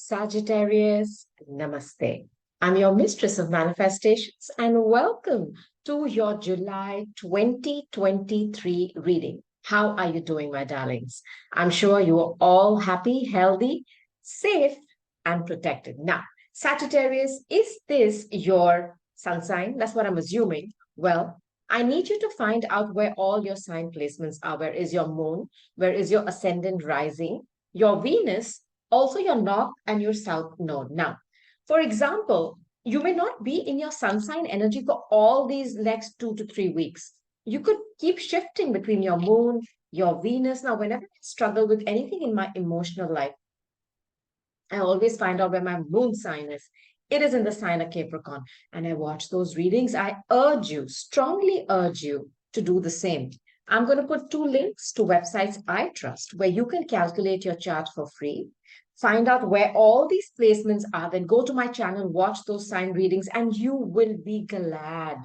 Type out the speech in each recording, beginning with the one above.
Sagittarius, Namaste. I'm your mistress of manifestations and welcome to your July 2023 reading. How are you doing, my darlings? I'm sure you are all happy, healthy, safe, and protected. Now, Sagittarius, is this your sun sign? That's what I'm assuming. Well, I need you to find out where all your sign placements are. Where is your moon? Where is your ascendant rising? Your Venus, also your north and your south node. Now, for example, you may not be in your sun sign energy for all these next 2 to 3 weeks. You could keep shifting between your moon, your Venus. Now, whenever I struggle with anything in my emotional life, I always find out where my moon sign is. It is in the sign of Capricorn. And I watch those readings. I urge you, strongly urge you to do the same. I'm going to put two links to websites I trust where you can calculate your chart for free. Find out where all these placements are. Then go to my channel, watch those sign readings, and you will be glad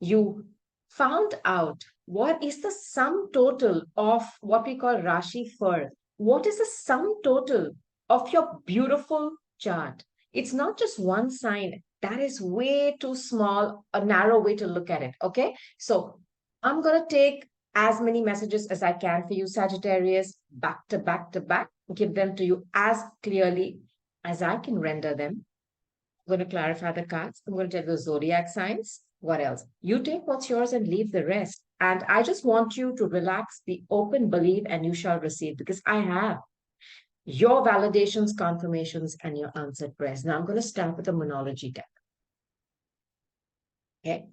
you found out what is the sum total of what we call Rashi Fur. What is the sum total of your beautiful chart? It's not just one sign. That is way too small, a narrow way to look at it. Okay. So I'm going to take as many messages as I can for you, Sagittarius, back to back to back, give them to you as clearly as I can render them. I'm going to clarify the cards. I'm going to tell you zodiac signs. What else? You take what's yours and leave the rest. And I just want you to relax, be open, believe, and you shall receive because I have your validations, confirmations, and your answered prayers. Now I'm going to start with the monology deck. Okay.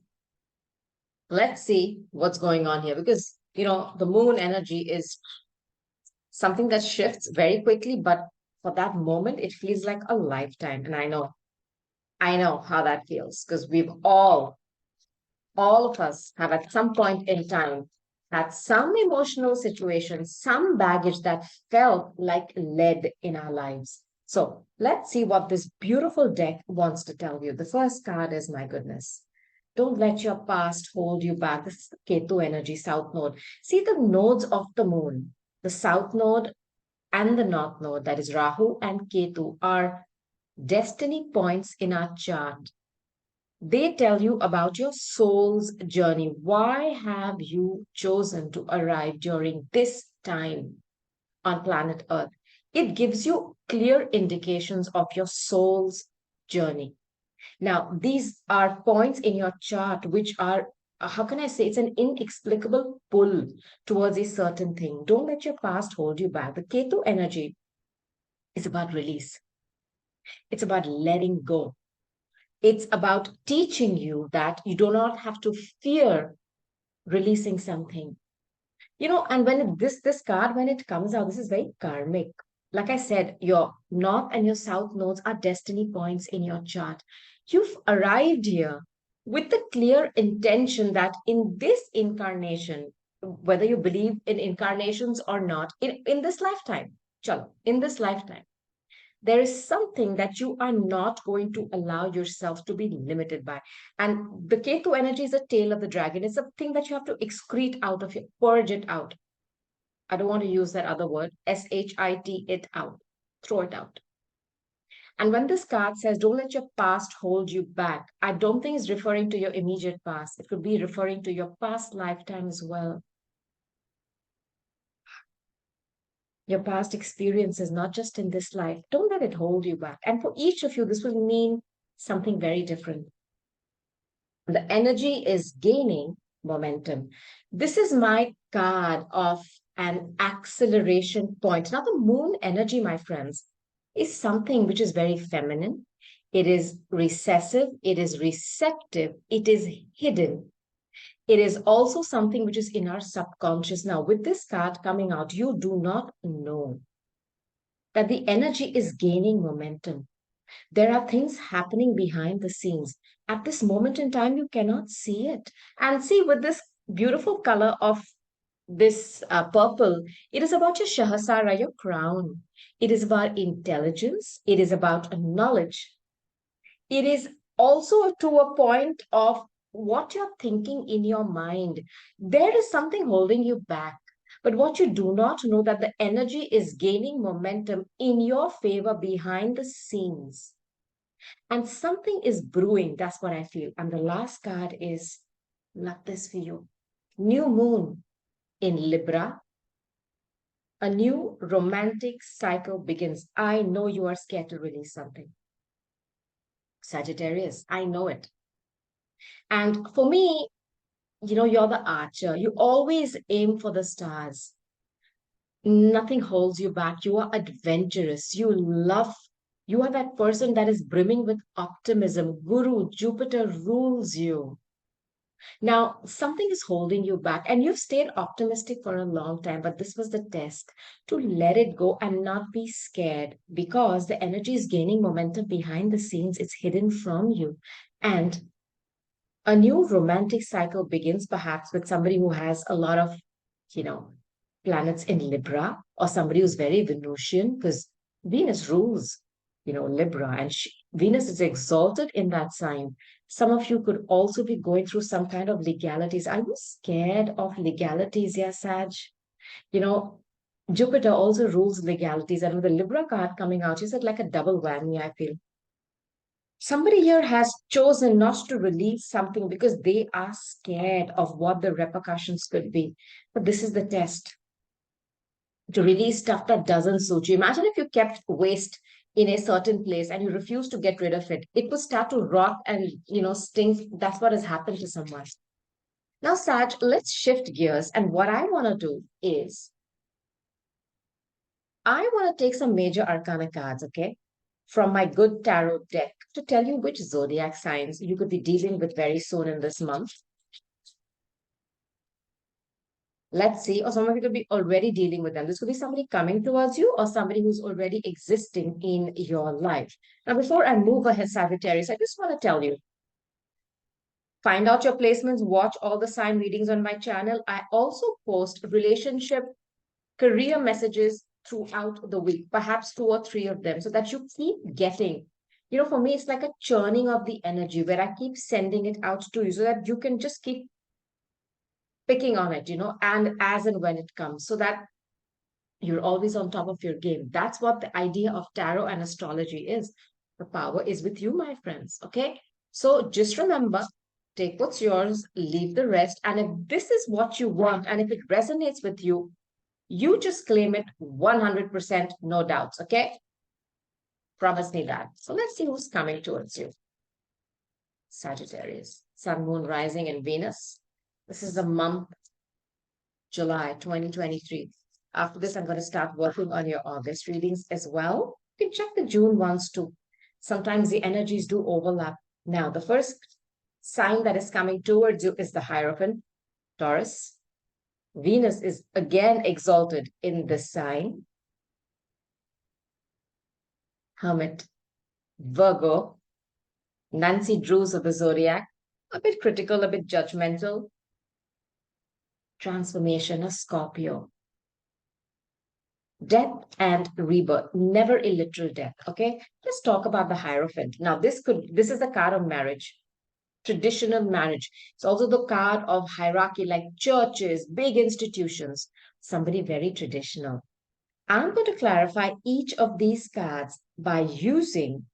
Let's see what's going on here because, the moon energy is something that shifts very quickly, but for that moment, it feels like a lifetime. And I know how that feels because we've all of us have at some point in time had some emotional situation, some baggage that felt like lead in our lives. So let's see what this beautiful deck wants to tell you. The first card is, my goodness, don't let your past hold you back. This is the Ketu energy, south node. See the nodes of the moon, the south node and the north node, that is Rahu and Ketu, are destiny points in our chart. They tell you about your soul's journey. Why have you chosen to arrive during this time on planet Earth? It gives you clear indications of your soul's journey. Now, these are points in your chart which are, how can I say, it's an inexplicable pull towards a certain thing. Don't let your past hold you back. The Ketu energy is about release, it's about letting go. It's about teaching you that you do not have to fear releasing something. And when this card, when it comes out, this is very karmic. Like I said, your north and your south nodes are destiny points in your chart. You've arrived here with the clear intention that in this incarnation, whether you believe in incarnations or not, in this lifetime, chalo, in this lifetime, there is something that you are not going to allow yourself to be limited by. And the Ketu energy is a tail of the dragon. It's a thing that you have to excrete out of you, purge it out. I don't want to use that other word, shit it out, throw it out. And when this card says, don't let your past hold you back, I don't think it's referring to your immediate past. It could be referring to your past lifetime as well. Your past experiences, not just in this life. Don't let it hold you back. And for each of you, this will mean something very different. The energy is gaining momentum. This is my card of an acceleration point. Now, the moon energy, my friends, is something which is very feminine. It is recessive. It is receptive. It is hidden. It is also something which is in our subconscious. Now, with this card coming out, you do not know that the energy is gaining momentum. There are things happening behind the scenes. At this moment in time, you cannot see it. And see, with this beautiful color of this purple, it is about your Shahasara, your crown. It is about intelligence. It is about knowledge. It is also to a point of what you're thinking in your mind. There is something holding you back. But what you do not know that the energy is gaining momentum in your favor behind the scenes. And something is brewing. That's what I feel. And the last card is, love this for you. New moon in Libra. A new romantic cycle begins. I know you are scared to release something. Sagittarius, I know it. And for me, you're the archer. You always aim for the stars. Nothing holds you back. You are adventurous. You are that person that is brimming with optimism. Guru, Jupiter rules you. Now, something is holding you back, and you've stayed optimistic for a long time, but this was the test to let it go and not be scared because the energy is gaining momentum behind the scenes. It's hidden from you. And a new romantic cycle begins perhaps with somebody who has a lot of, you know, planets in Libra or somebody who's very Venusian because Venus rules, Libra and Venus is exalted in that sign. Some of you could also be going through some kind of legalities. Are you scared of legalities, yes, Sag? You know, Jupiter also rules legalities. And with the Libra card coming out, is it like a double whammy, I feel. Somebody here has chosen not to release something because they are scared of what the repercussions could be. But this is the test to release stuff that doesn't suit you. Imagine if you kept waste in a certain place and you refuse to get rid of it. It would start to rot and, stink. That's what has happened to someone. Now, Saj, let's shift gears. And what I want to do is I want to take some major arcana cards, okay, from my good tarot deck to tell you which zodiac signs you could be dealing with very soon in this month. Let's see, or some of you could be already dealing with them. This could be somebody coming towards you or somebody who's already existing in your life. Now, before I move ahead, Sagittarius, I just want to tell you, find out your placements, watch all the sign readings on my channel. I also post relationship career messages throughout the week, perhaps 2 or 3 of them, so that you keep getting. For me, it's like a churning of the energy where I keep sending it out to you so that you can just keep picking on it, and as and when it comes, so that you're always on top of your game. That's what the idea of tarot and astrology is. The power is with you, my friends. Okay. So just remember, take what's yours, leave the rest. And if this is what you want, and if it resonates with you, you just claim it 100%, no doubts. Okay. Promise me that. So let's see who's coming towards you. Sagittarius, Sun, Moon, Rising, and Venus. This is the month, July 2023. After this, I'm going to start working on your August readings as well. You can check the June ones too. Sometimes the energies do overlap. Now, the first sign that is coming towards you is the Hierophant, Taurus. Venus is again exalted in this sign. Hermit, Virgo, Nancy Drews of the Zodiac, a bit critical, a bit judgmental. Transformation, a Scorpio. Death and rebirth, never a literal death. Okay, let's talk about the Hierophant. Now, this is the card of marriage, traditional marriage. It's also the card of hierarchy, like churches, big institutions, somebody very traditional. I'm going to clarify each of these cards by using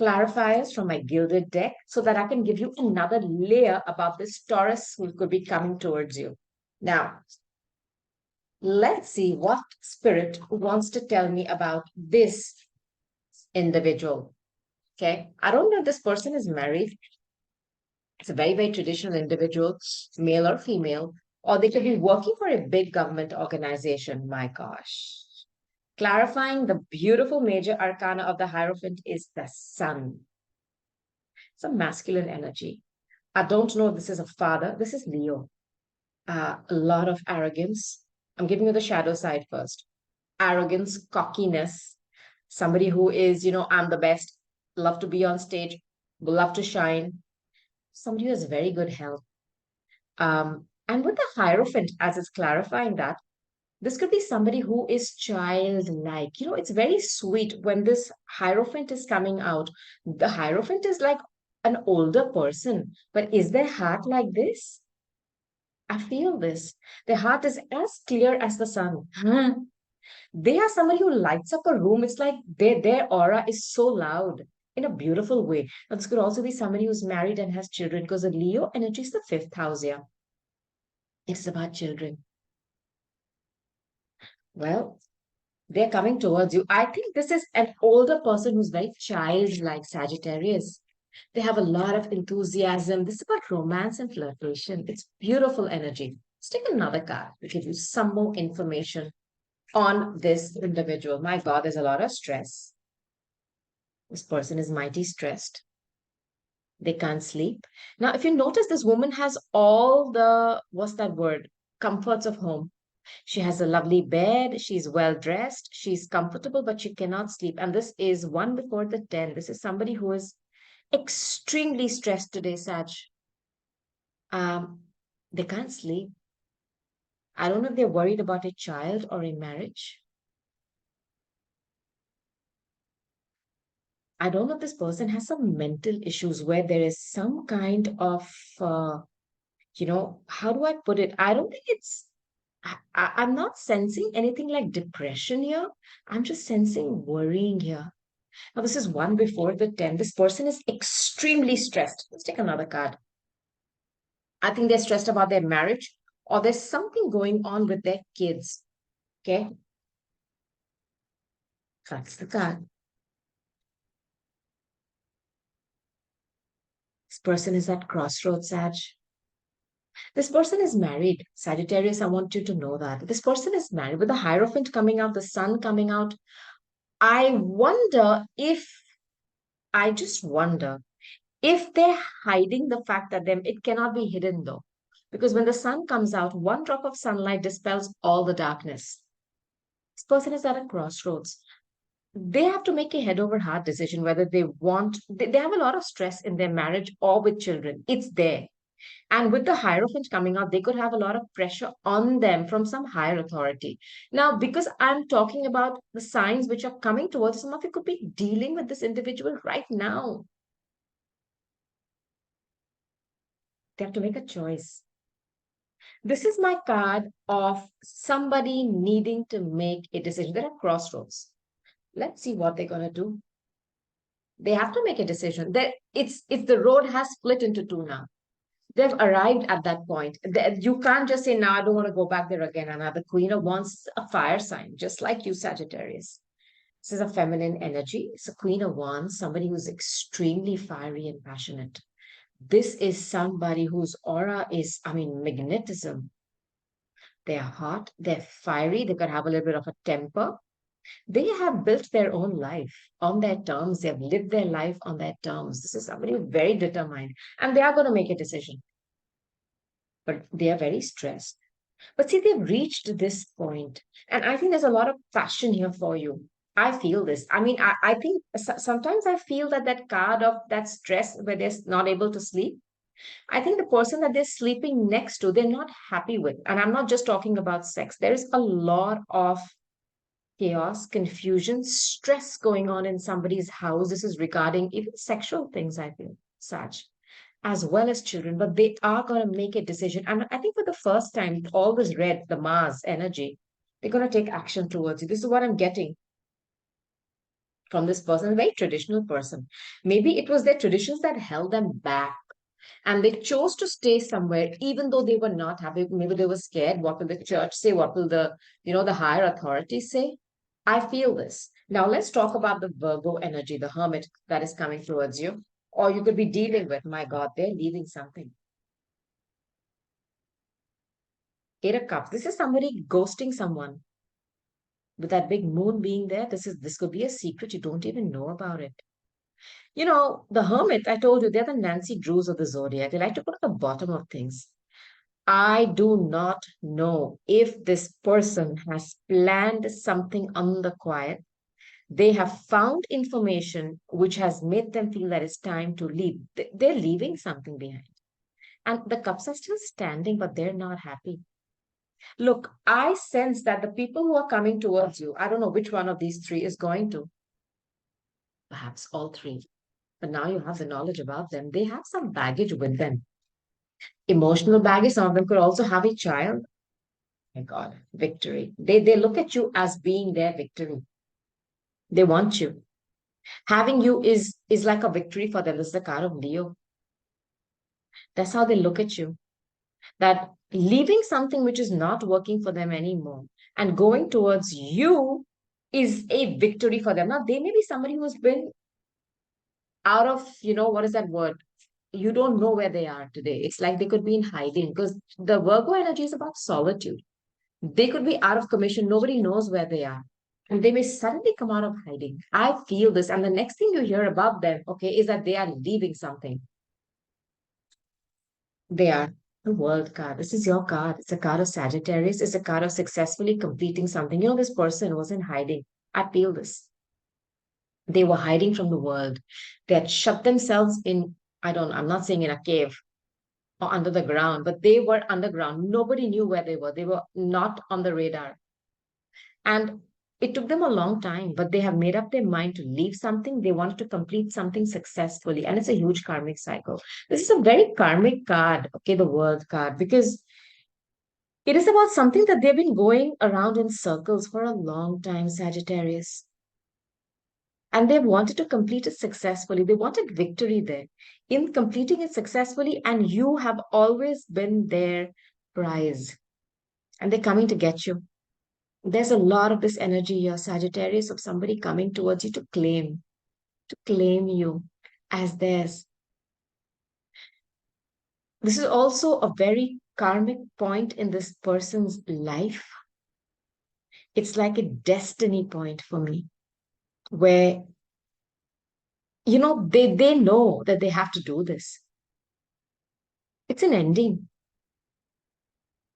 clarifiers from my gilded deck so that I can give you another layer about this Taurus who could be coming towards you. Now, let's see what spirit wants to tell me about this individual. Okay. I don't know if this person is married. It's a very, very traditional individual, male or female, or they could be working for a big government organization. My gosh. Clarifying the beautiful major arcana of the Hierophant is the Sun. It's a masculine energy. I don't know if this is a father. This is Leo. A lot of arrogance. I'm giving you the shadow side first. Arrogance, cockiness, somebody who is, I'm the best, love to be on stage, love to shine, somebody who has very good health. And with the Hierophant, as it's clarifying that, this could be somebody who is childlike. It's very sweet when this Hierophant is coming out. The Hierophant is like an older person, but is their heart like this? I feel this. Their heart is as clear as the sun. Huh? They are somebody who lights up a room. It's like their aura is so loud in a beautiful way. Now, this could also be somebody who's married and has children because the Leo energy is the fifth house here. It's about children. Well, they're coming towards you. I think this is an older person who's very childlike, Sagittarius. They have a lot of enthusiasm. This is about romance and flirtation. It's beautiful energy. Let's take another card to give you some more information on this individual. My God, there's a lot of stress. This person is mighty stressed. They can't sleep. Now, if you notice, this woman has all the, what's that word? Comforts of home. She has a lovely bed. She's well dressed. She's comfortable, but she cannot sleep. And this is one before the 10. This is somebody who is extremely stressed today, Saj. Um, they can't sleep. I don't know if they're worried about a child or a marriage. I don't know if this person has some mental issues where there is some kind of, how do I put it? I don't think I'm not sensing anything like depression here. I'm just sensing worrying here. Now, this is one before the 10. This person is extremely stressed. Let's take another card. I think they're stressed about their marriage or there's something going on with their kids. Okay, that's the card. This person is at crossroads, Sag. This person is married. Sagittarius, I want you to know that. This person is married with the Hierophant coming out, the sun coming out. I wonder if, I just wonder if they're hiding the fact that them, it cannot be hidden though. Because when the sun comes out, one drop of sunlight dispels all the darkness. This person is at a crossroads. They have to make a head over heart decision whether they want, they have a lot of stress in their marriage or with children. It's there. And with the Hierophant coming out, they could have a lot of pressure on them from some higher authority. Now, because I'm talking about the signs which are coming towards some of you could be dealing with this individual right now. They have to make a choice. This is my card of somebody needing to make a decision. They're at crossroads. Let's see what they're going to do. They have to make a decision. It's the road has split into two now. They've arrived at that point. You can't just say, no, I don't want to go back there again. And the Queen of Wands, a fire sign, just like you, Sagittarius. This is a feminine energy. It's a Queen of Wands, somebody who's extremely fiery and passionate. This is somebody whose aura is, I mean, magnetism. They're hot, they're fiery, they could have a little bit of a temper. They have built their own life on their terms. They have lived their life on their terms. This is somebody who's very determined, and they are going to make a decision, but they are very stressed. But see, they've reached this point, and I think there's a lot of passion here for you. I feel this. I mean, I think sometimes I feel that that card of that stress where they're not able to sleep, I think the person that they're sleeping next to, they're not happy with. And I'm not just talking about sex. There is a lot of chaos, confusion, stress going on in somebody's house. This is regarding even sexual things, I feel, such as well as children, but they are going to make a decision. And I think for the first time, all this red, the Mars energy, they're going to take action towards you. This is what I'm getting from this person, a very traditional person. Maybe it was their traditions that held them back and they chose to stay somewhere even though they were not happy. Maybe they were scared. What will the church say? What will the higher authorities say? I feel this. Now let's talk about the Virgo energy, the hermit that is coming towards you, or you could be dealing with, my God, they're leaving something. Eight of Cups, this is somebody ghosting someone. With that big moon being there, this could be a secret, you don't even know about it. The hermit, I told you, they're the Nancy Drews of the zodiac. They like to go to the bottom of things. I do not know if this person has planned something on the quiet. They have found information which has made them feel that it's time to leave. They're leaving something behind. And the cups are still standing, but they're not happy. Look, I sense that the people who are coming towards you, I don't know which one of these three is going to, perhaps all three, but now you have the knowledge about them. They have some baggage with them. Emotional baggage, some of them could also have a child. My God, victory. They look at you as being their victory. They want you. Having you is like a victory for them. This is the card of Leo. That's how they look at you. That leaving something which is not working for them anymore and going towards you is a victory for them. Now, they may be somebody who's been out of, what is that word? You don't know where they are today. It's like they could be in hiding because the Virgo energy is about solitude. They could be out of commission. Nobody knows where they are. And they may suddenly come out of hiding. I feel this. And the next thing you hear about them, okay, is that they are leaving something. They are the world card. This is your card. It's a card of Sagittarius. It's a card of successfully completing something. This person was in hiding. I feel this. They were hiding from the world. They had shut themselves in, I'm not saying in a cave or under the ground, but they were underground. Nobody knew where they were. They were not on the radar. And it took them a long time, but they have made up their mind to leave something. They wanted to complete something successfully. And it's a huge karmic cycle. This is a very karmic card, okay, the world card, because it is about something that they've been going around in circles for a long time, Sagittarius. And they wanted to complete it successfully. They wanted victory there in completing it successfully. And you have always been their prize. And they're coming to get you. There's a lot of this energy here, Sagittarius, of somebody coming towards you to claim you as theirs. This is also a very karmic point in this person's life. It's like a destiny point for me, where, they know that they have to do this. It's an ending.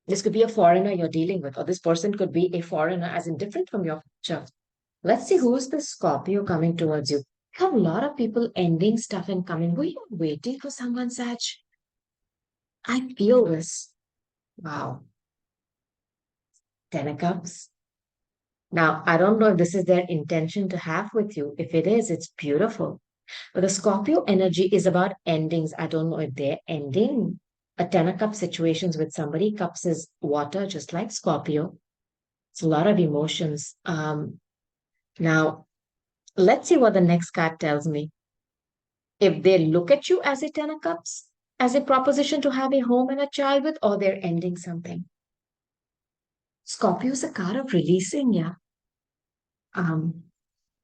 This could be a foreigner you're dealing with, or this person could be a foreigner, as in different from your picture. Let's see who's the Scorpio coming towards you. You have a lot of people ending stuff and coming. Were you waiting for someone, Sag? I feel this. Wow. Ten of Cups. Now, I don't know if this is their intention to have with you. If it is, it's beautiful. But the Scorpio energy is about endings. I don't know if they're ending a Ten of Cups situations with somebody. Cups is water, just like Scorpio. It's a lot of emotions. Now, let's see what the next card tells me. If they look at you as a Ten of Cups, as a proposition to have a home and a child with, or they're ending something. Scorpio is a card of releasing, yeah. Um,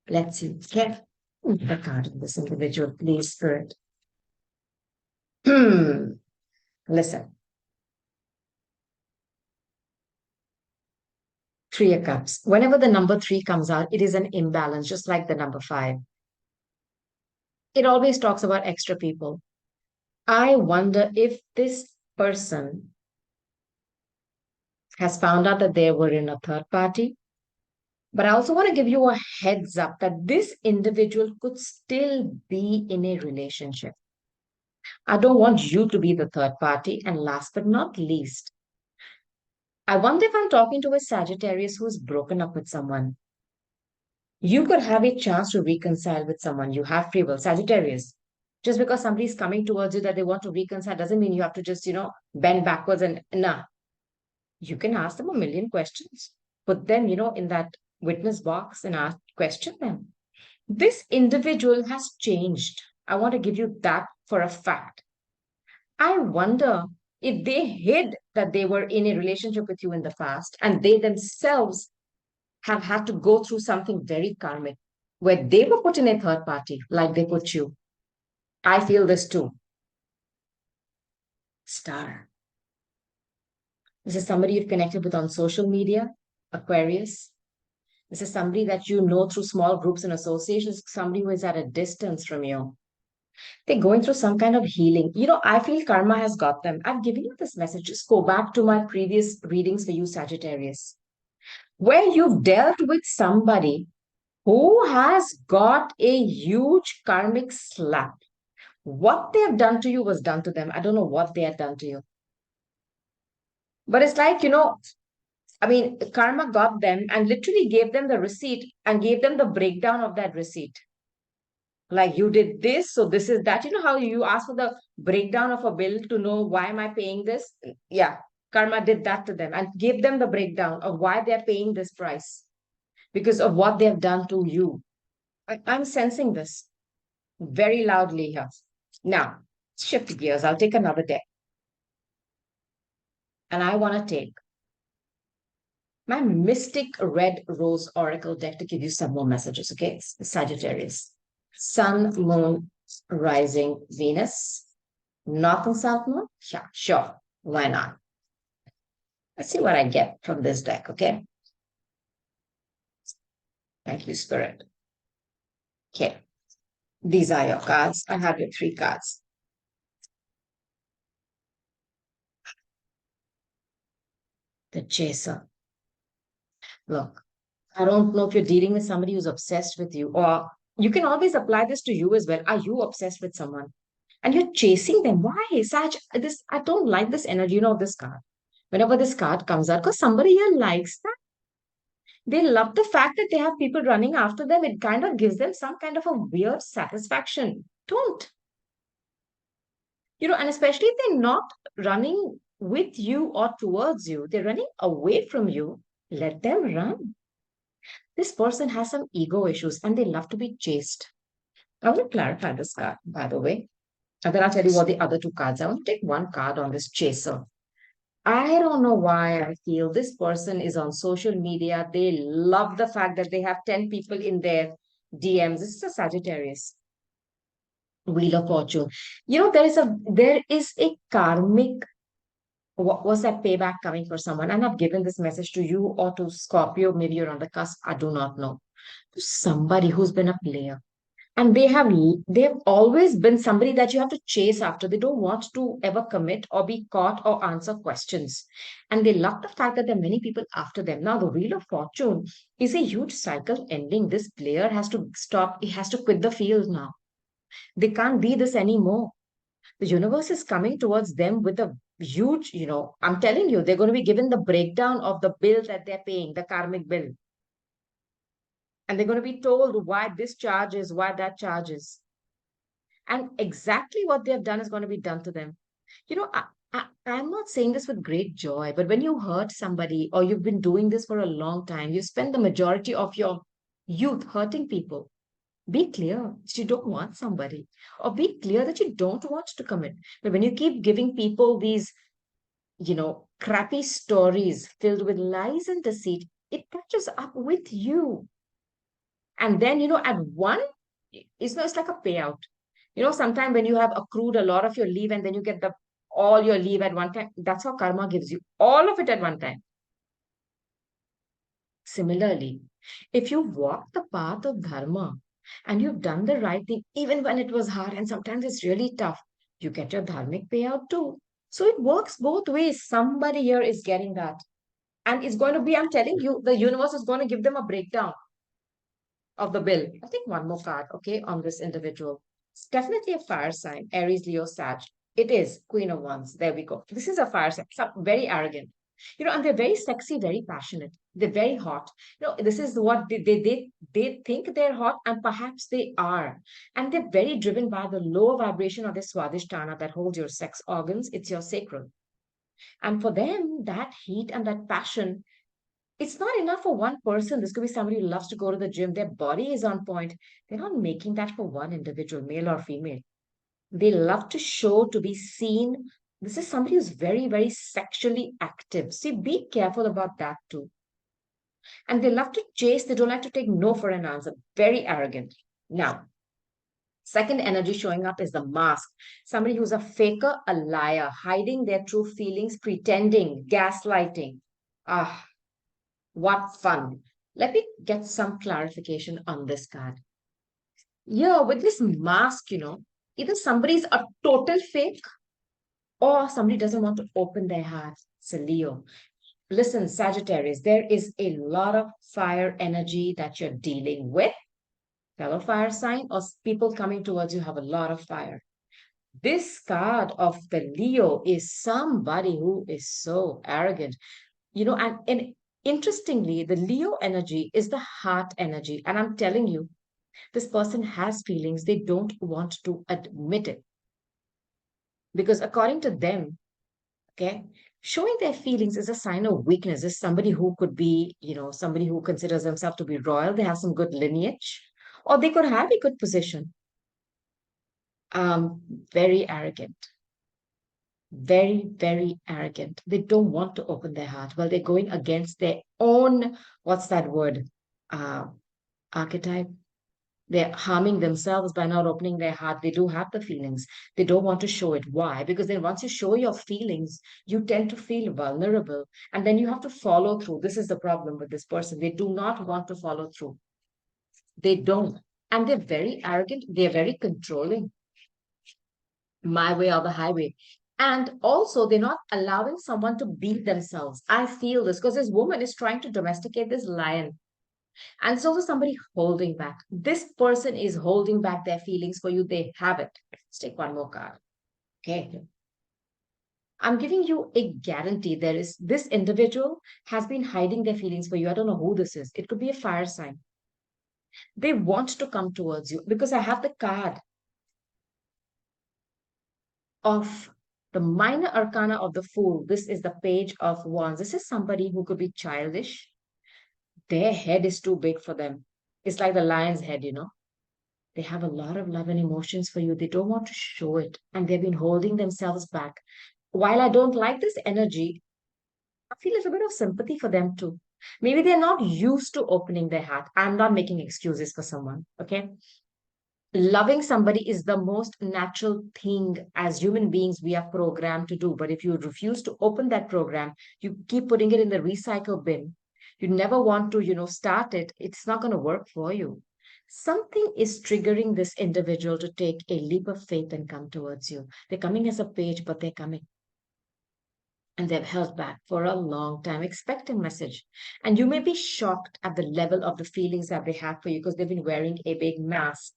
let's see. Get the card of this individual, please, Spirit. Listen. Three of Cups. Whenever the number three comes out, it is an imbalance, just like the number five. It always talks about extra people. I wonder if this person has found out that they were in a third party. But I also want to give you a heads up that this individual could still be in a relationship. I don't want you to be the third party. And last but not least, I wonder if I'm talking to a Sagittarius who's broken up with someone. You could have a chance to reconcile with someone. You have free will, Sagittarius. Just because somebody's coming towards you that they want to reconcile doesn't mean you have to just, bend backwards and nah. You can ask them a million questions. Put them, in that witness box and ask, question them. This individual has changed. I want to give you that for a fact. I wonder if they hid that they were in a relationship with you in the past and they themselves have had to go through something very karmic where they were put in a third party like they put you. I feel this too. Star. This is somebody you've connected with on social media, Aquarius. This is somebody that you know through small groups and associations, somebody who is at a distance from you. They're going through some kind of healing. I feel karma has got them. I've given you this message. Just go back to my previous readings for you, Sagittarius, where you've dealt with somebody who has got a huge karmic slap. What they have done to you was done to them. I don't know what they had done to you. But it's like, karma got them and literally gave them the receipt and gave them the breakdown of that receipt. Like you did this, so this is that. You know how you ask for the breakdown of a bill to know why am I paying this? Yeah, karma did that to them and gave them the breakdown of why they're paying this price because of what they have done to you. I'm sensing this very loudly here. Now, shift gears. I'll take another deck, and I want to take my Mystic Red Rose Oracle deck to give you some more messages. Okay, it's Sagittarius, Sun, Moon, Rising, Venus. North and South Moon? Yeah, sure. Why not? Let's see what I get from this deck, okay? Thank you, Spirit. Okay, these are your cards. I have your three cards. The Chaser. Look, I don't know if you're dealing with somebody who's obsessed with you, or you can always apply this to you as well. Are you obsessed with someone? And you're chasing them. Why? Sag, this I don't like this energy, this card. Whenever this card comes out, because somebody here likes that. They love the fact that they have people running after them. It kind of gives them some kind of a weird satisfaction. Don't. And especially if they're not running with you or towards you, they're running away from you, let them run. This person has some ego issues and they love to be chased. I want to clarify this card, by the way. And then I'll tell you what the other two cards. I want to take one card on this chaser. I don't know why I feel this person is on social media. They love the fact that they have 10 people in their DMs. This is a Sagittarius. Wheel of Fortune. There is a karmic. What was that payback coming for someone? And I've given this message to you or to Scorpio. Maybe you're on the cusp. I do not know. To somebody who's been a player. And they've always been somebody that you have to chase after. They don't want to ever commit or be caught or answer questions. And they love the fact that there are many people after them. Now, the Wheel of Fortune is a huge cycle ending. This player has to stop. He has to quit the field now. They can't be this anymore. The universe is coming towards them with a huge, I'm telling you, they're going to be given the breakdown of the bill that they're paying, the karmic bill. And they're going to be told why this charge is, why that charge is. And exactly what they have done is going to be done to them. I'm not saying this with great joy, but when you hurt somebody or you've been doing this for a long time, you spend the majority of your youth hurting people. Be clear that you don't want somebody, or be clear that you don't want to commit. But when you keep giving people these, crappy stories filled with lies and deceit, it catches up with you. And then, at one, it's like a payout. Sometimes when you have accrued a lot of your leave and then you get the all your leave at one time, that's how karma gives you all of it at one time. Similarly, if you walk the path of dharma and you've done the right thing, even when it was hard and sometimes it's really tough, you get your dharmic payout too. So it works both ways. Somebody here is getting that. And it's going to be, I'm telling you, the universe is going to give them a breakdown of the bill. I think one more card, okay, on this individual. It's definitely a fire sign, Aries, Leo, Sag. It is Queen of Wands. There we go. This is a fire sign. Very arrogant. And they're very sexy, very passionate. They're very hot. This is what they think they're hot, and perhaps they are. And they're very driven by the lower vibration of the Swadhisthana that holds your sex organs. It's your sacral. And for them, that heat and that passion, it's not enough for one person. This could be somebody who loves to go to the gym. Their body is on point. They're not making that for one individual, male or female. They love to show, to be seen. This is somebody who's very, very sexually active. See, be careful about that too. And they love to chase. They don't like to take no for an answer. Very arrogant. Now, second energy showing up is the mask. Somebody who's a faker, a liar, hiding their true feelings, pretending, gaslighting. Ah, what fun. Let me get some clarification on this card. Yeah, with this mask, either somebody's a total fake or somebody doesn't want to open their heart. It's a Leo. Listen, Sagittarius, there is a lot of fire energy that you're dealing with. Fellow fire sign or people coming towards you have a lot of fire. This card of the Leo is somebody who is so arrogant. And interestingly, the Leo energy is the heart energy. And I'm telling you, This person has feelings, they don't want to admit it because according to them, okay, showing their feelings is a sign of weakness. Is somebody who could be, somebody who considers themselves to be royal, they have some good lineage, or they could have a good position. Very arrogant, very, very arrogant. They don't want to open their heart. Well, they're going against their own, what's that word? Uh, Archetype. They're harming themselves by not opening their heart. They do have the feelings. They don't want to show it. Why? Because then once you show your feelings, you tend to feel vulnerable. And then you have to follow through. This is the problem with this person. They do not want to follow through. They don't. And they're very arrogant. They're very controlling. My way or the highway. And also, they're not allowing someone to be themselves. I feel this because this woman is trying to domesticate this lion. And it's also somebody holding back. This person is holding back their feelings for you. They have it. Let's take one more card. Okay. I'm giving you a guarantee. There is this individual has been hiding their feelings for you. I don't know who this is. It could be a fire sign. They want to come towards you because I have the card of the minor arcana of the fool. This is the page of wands. This is somebody who could be childish. Their head is too big for them. It's like the lion's head. They have a lot of love and emotions for you. They don't want to show it, and they've been holding themselves back. While I don't like this energy, I feel a little bit of sympathy for them too. Maybe they're not used to opening their heart. I'm not making excuses for someone, okay? Loving somebody is the most natural thing as human beings we are programmed to do. But if you refuse to open that program, you keep putting it in the recycle bin. You never want to, start it. It's not going to work for you. Something is triggering this individual to take a leap of faith and come towards you. They're coming as a page, but they're coming and they've held back for a long time. Expect a message. And you may be shocked at the level of the feelings that they have for you because they've been wearing a big mask.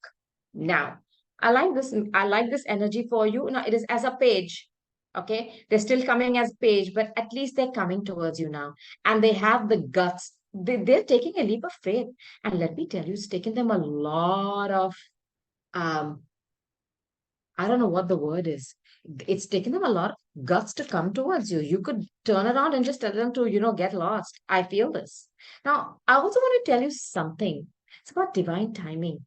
Now, I like this energy for you. Now, it is as a page. Okay. They're still coming as page, but at least they're coming towards you now. And they have the guts. They're taking a leap of faith. And let me tell you, it's taken them a lot of um, I don't know what the word is. It's taken them a lot of guts to come towards you. You could turn around and just tell them to, get lost. I feel this. Now, I also want to tell you something. It's about divine timing.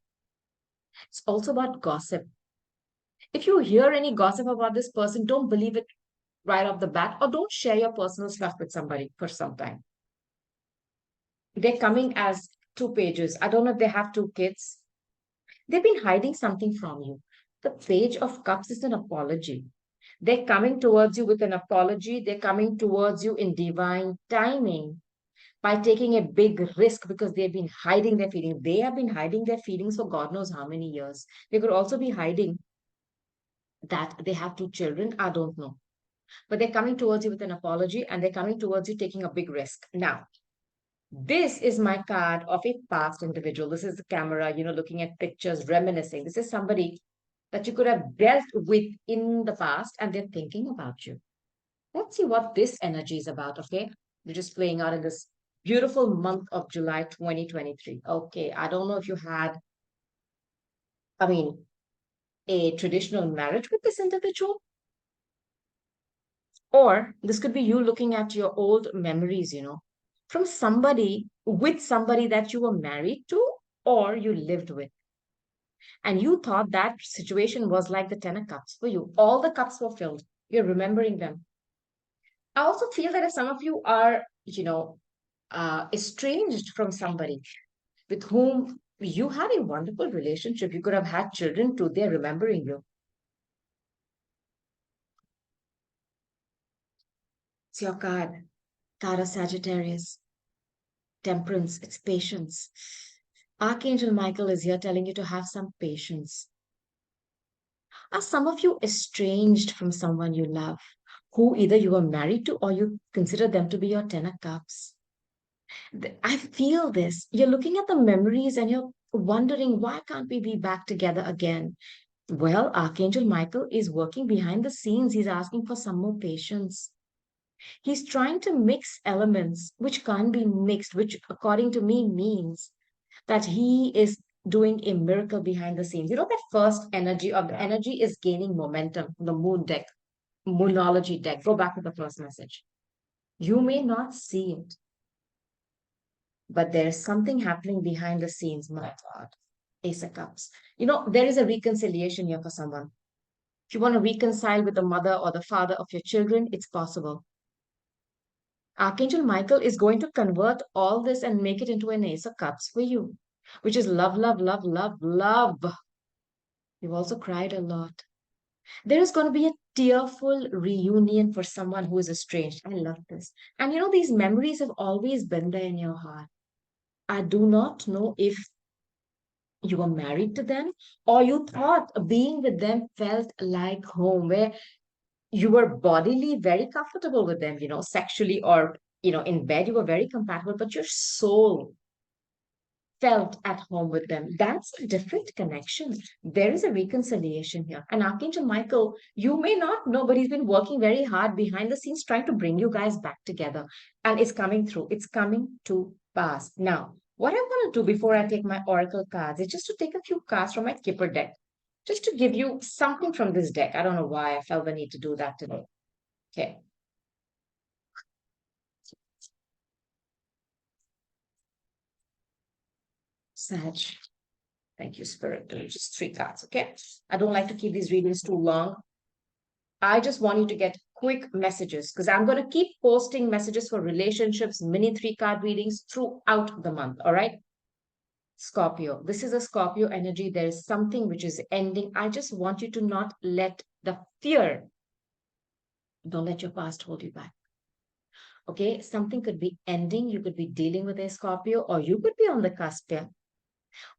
It's also about gossip. If you hear any gossip about this person, don't believe it right off the bat, or don't share your personal stuff with somebody for some time. They're coming as two pages. I don't know if they have two kids. They've been hiding something from you. The page of cups is an apology. They're coming towards you with an apology. They're coming towards you in divine timing by taking a big risk because they've been hiding their feelings. They have been hiding their feelings for God knows how many years. They could also be hiding that they have two children. I don't know. But they're coming towards you with an apology and they're coming towards you taking a big risk. Now, this is my card of a past individual. This is the camera, looking at pictures, reminiscing. This is somebody that you could have dealt with in the past and they're thinking about you. Let's see what this energy is about, okay? We're just playing out in this beautiful month of July 2023. Okay, I don't know if you had, I mean, a traditional marriage with this individual, or this could be you looking at your old memories, from somebody, with somebody that you were married to or you lived with. And you thought that situation was like the 10 of cups for you. All the cups were filled. You're remembering them. I also feel that if some of you are, estranged from somebody with whom you had a wonderful relationship, you could have had children too, they're remembering you. It's your card, card of Sagittarius, temperance, it's patience. Archangel Michael is here telling you to have some patience. Are some of you estranged from someone you love, who either you are married to or you consider them to be your 10 of cups? I feel this. You're looking at the memories and you're wondering, why can't we be back together again? Well, Archangel Michael is working behind the scenes. He's asking for some more patience. He's trying to mix elements which can't be mixed, which according to me means that he is doing a miracle behind the scenes. You know, that first energy of the energy is gaining momentum, the moon deck, moonology deck. Go back to the first message. You may not see it, but there's something happening behind the scenes, my God. Ace of Cups. You know, there is a reconciliation here for someone. If you want to reconcile with the mother or the father of your children, it's possible. Archangel Michael is going to convert all this and make it into an Ace of Cups for you, which is love, love, love, love, love. You've also cried a lot. There is going to be a tearful reunion for someone who is estranged. I love this. And you know, these memories have always been there in your heart. I do not know if you were married to them or you thought being with them felt like home, where you were bodily very comfortable with them, sexually or, in bed, you were very compatible, but your soul felt at home with them. That's a different connection. There is a reconciliation here. And Archangel Michael, you may not know, but he's been working very hard behind the scenes trying to bring you guys back together. And it's coming through. It's coming to pass. Now, what I want to do before I take my oracle cards is just to take a few cards from my Kipper deck, just to give you something from this deck. I don't know why I felt the need to do that today. Okay. Sag. Thank you, Spirit. Just three cards, okay? I don't like to keep these readings too long. I just want you to get quick messages because I'm going to keep posting messages for relationships, mini three card readings throughout the month. All right. Scorpio. This is a Scorpio energy. There is something which is ending. I just want you to not let the fear, don't let your past hold you back. Okay. Something could be ending. You could be dealing with a Scorpio or you could be on the cusp here.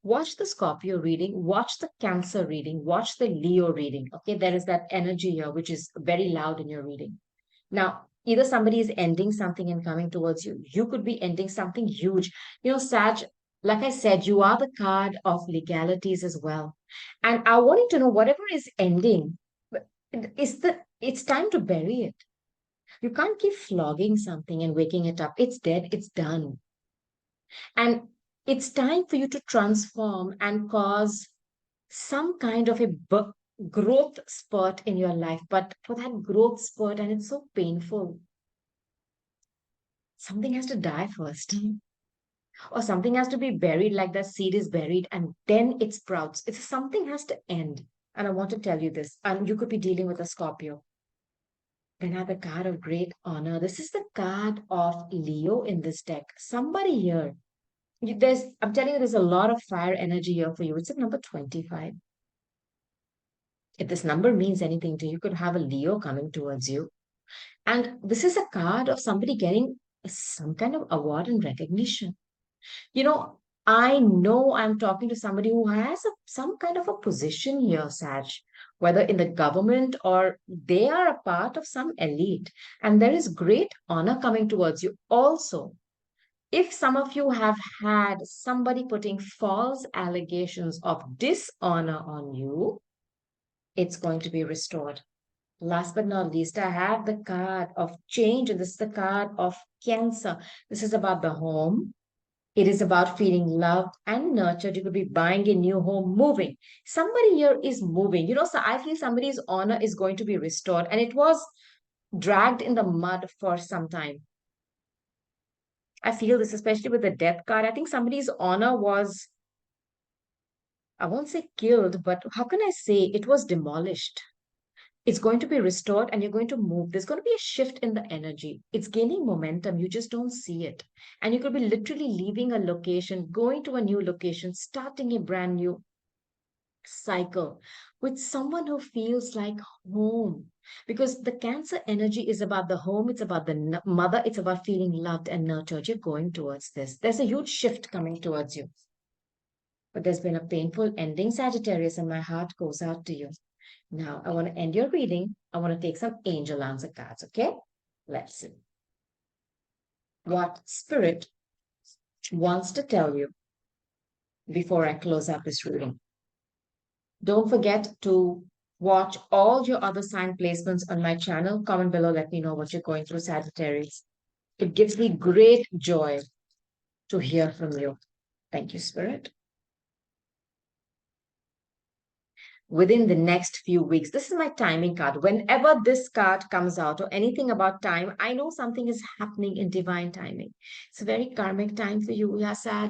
Watch the Scorpio reading, watch the Cancer reading, watch the Leo reading. Okay, there is that energy here which is very loud in your reading. Now, either somebody is ending something and coming towards you. You could be ending something huge. Sag, like I said, you are the card of legalities as well. And I want you to know whatever is ending, it's time to bury it. You can't keep flogging something and waking it up. It's dead, it's done. And it's time for you to transform and cause some kind of a growth spurt in your life. But for that growth spurt, and it's so painful, something has to die first. Or something has to be buried, like that seed is buried, and then it sprouts. It's something has to end. And I want to tell you this, and you could be dealing with a Scorpio. Then I have the card of great honor. This is the card of Leo in this deck. Somebody here, I'm telling you, there's a lot of fire energy here for you. It's at number 25. If this number means anything to you, you could have a Leo coming towards you. And this is a card of somebody getting some kind of award and recognition. You know, I know I'm talking to somebody who has some kind of a position here, Saj, whether in the government or they are a part of some elite. And there is great honor coming towards you. Also, if some of you have had somebody putting false allegations of dishonor on you, it's going to be restored. Last but not least, I have the card of change, and this is the card of Cancer. This is about the home. It is about feeling loved and nurtured. You could be buying a new home, moving. Somebody here is moving. So I feel somebody's honor is going to be restored, and it was dragged in the mud for some time. I feel this, especially with the death card. I think somebody's honor was, I won't say killed, but how can I say it was demolished? It's going to be restored and you're going to move. There's going to be a shift in the energy. It's gaining momentum. You just don't see it. And you could be literally leaving a location, going to a new location, starting a brand new cycle with someone who feels like home. Because the Cancer energy is about the home, it's about the mother, it's about feeling loved and nurtured. You're going towards this. There's a huge shift coming towards you. But there's been a painful ending, Sagittarius, and my heart goes out to you. Now, I want to end your reading. I want to take some angel answer cards, okay? Let's see what Spirit wants to tell you before I close out this reading. Don't forget to watch all your other sign placements on my channel. Comment below, let me know what you're going through, Sagittarius. It gives me great joy to hear from you. Thank you, Spirit. within the next few weeks. This is my timing card. Whenever this card comes out or anything about time, I know something is happening in divine timing. It's a very karmic time for you, yeah, Sag.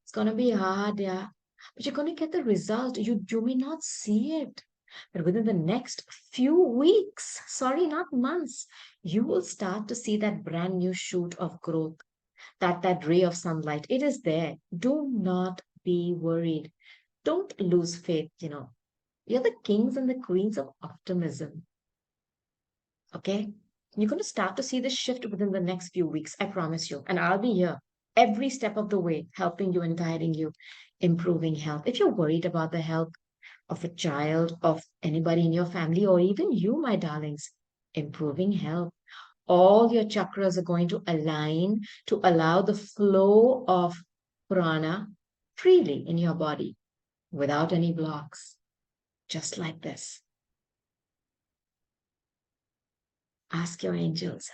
It's gonna be hard, yeah. But you're gonna get the result. You may not see it. But within the next few weeks, sorry, not months, you will start to see that brand new shoot of growth, that ray of sunlight. It is there. Do not be worried. Don't lose faith, you know. You're the kings and the queens of optimism. Okay? You're going to start to see this shift within the next few weeks, I promise you. And I'll be here every step of the way, helping you and guiding you, improving health. If you're worried about the health of a child, of anybody in your family, or even you, my darlings, improving health, all your chakras are going to align to allow the flow of prana freely in your body without any blocks, just like this. Ask your angels.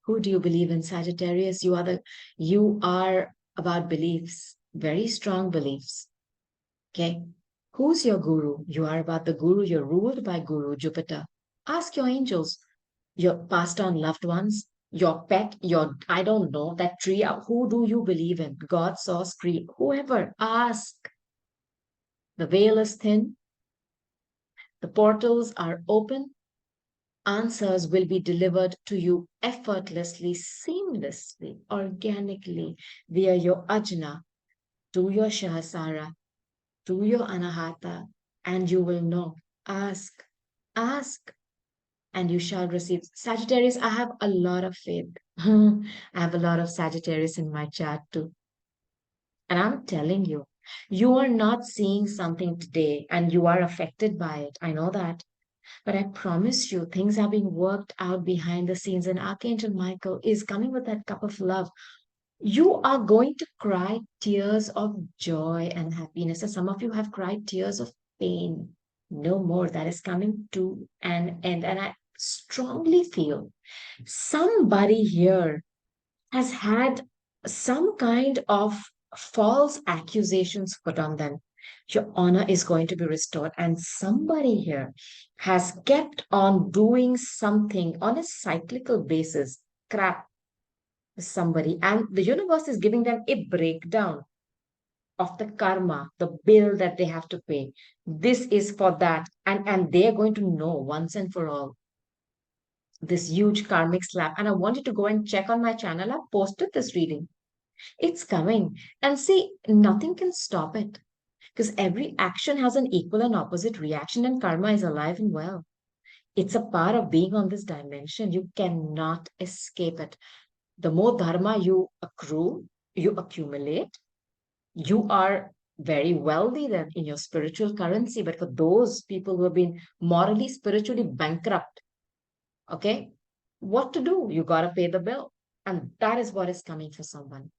Who do you believe in, Sagittarius? You are about beliefs, very strong beliefs. Okay. Who's your guru? You are about the guru. You're ruled by Guru Jupiter. Ask your angels, your passed on loved ones, your pet, your, I don't know, that tree. Who do you believe in? God, source, creed, whoever. Ask. The veil is thin. The portals are open. Answers will be delivered to you effortlessly, seamlessly, organically via your ajna, to your shahasara, to your anahata, and you will know. Ask, ask, and you shall receive. Sagittarius, I have a lot of faith. I have a lot of Sagittarius in my chat too. And I'm telling you, you are not seeing something today and you are affected by it. I know that. But I promise you, things are being worked out behind the scenes, and Archangel Michael is coming with that cup of love. You are going to cry tears of joy and happiness. And some of you have cried tears of pain. No more. That is coming to an end. And I strongly feel somebody here has had some kind of false accusations put on them. Your honor is going to be restored. And somebody here has kept on doing something on a cyclical basis. Crap, somebody. And the universe is giving them a breakdown of the karma, the bill that they have to pay. This is for that. And they're going to know once and for all this huge karmic slap. And I wanted to go and check on my channel. I posted this reading. It's coming. And see, nothing can stop it because every action has an equal and opposite reaction, and karma is alive and well. It's a part of being on this dimension. You cannot escape it. The more dharma you accrue, you accumulate, you are very wealthy then in your spiritual currency. But for those people who have been morally, spiritually bankrupt, okay, what to do? You got to pay the bill. And that is what is coming for someone.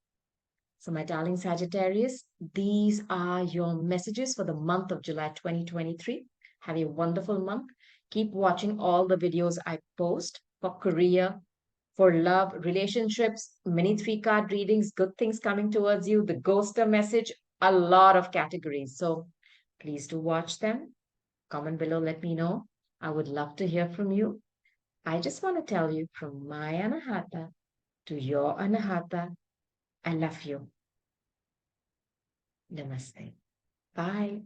So, my darling Sagittarius, these are your messages for the month of July 2023. Have a wonderful month. Keep watching all the videos I post for career, for love, relationships, mini three card readings, good things coming towards you, the ghoster message, a lot of categories. So, please do watch them. Comment below, let me know. I would love to hear from you. I just want to tell you from my Anahata to your Anahata, I love you. Namaste. Bye.